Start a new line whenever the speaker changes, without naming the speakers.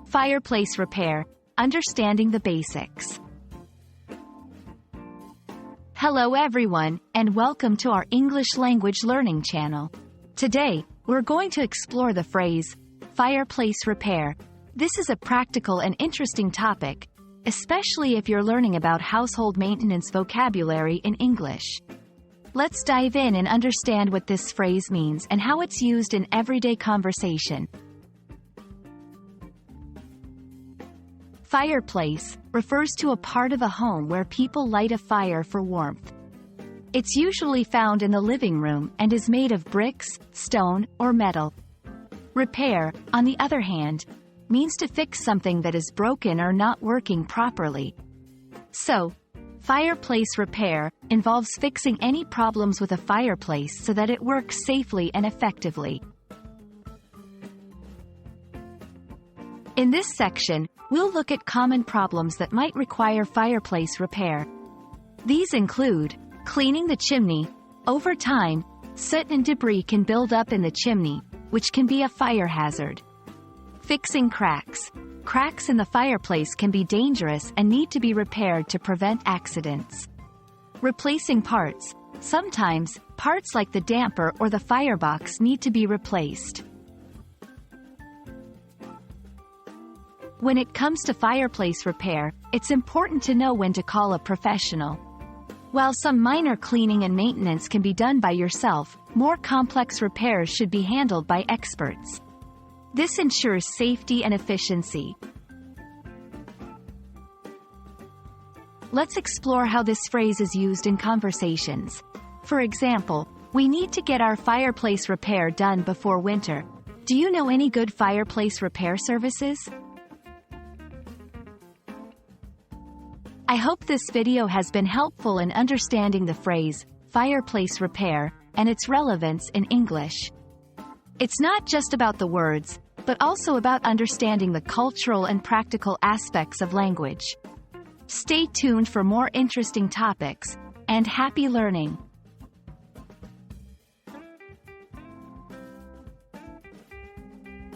Fireplace repair, understanding the basics. Hello everyone, and welcome to our English language learning channel. Today, we're going to explore the phrase, fireplace repair. This is a practical and interesting topic, especially if you're learning about household maintenance vocabulary in English. Let's dive in and understand what this phrase means and how it's used in everyday conversation. Fireplace refers to a part of a home where people light a fire for warmth. It's usually found in the living room and is made of bricks, stone, or metal. Repair, on the other hand, means to fix something that is broken or not working properly. So, fireplace repair involves fixing any problems with a fireplace so that it works safely and effectively. In this section, we'll look at common problems that might require fireplace repair. These include cleaning the chimney. Over time, soot and debris can build up in the chimney, which can be a fire hazard. Fixing cracks. Cracks in the fireplace can be dangerous and need to be repaired to prevent accidents. Replacing parts. Sometimes, parts like the damper or the firebox need to be replaced. When it comes to fireplace repair, it's important to know when to call a professional. While some minor cleaning and maintenance can be done by yourself, more complex repairs should be handled by experts. This ensures safety and efficiency. Let's explore how this phrase is used in conversations. For example, we need to get our fireplace repair done before winter. Do you know any good fireplace repair services? I hope this video has been helpful in understanding the phrase, fireplace repair, and its relevance in English. It's not just about the words, but also about understanding the cultural and practical aspects of language. Stay tuned for more interesting topics, and happy learning!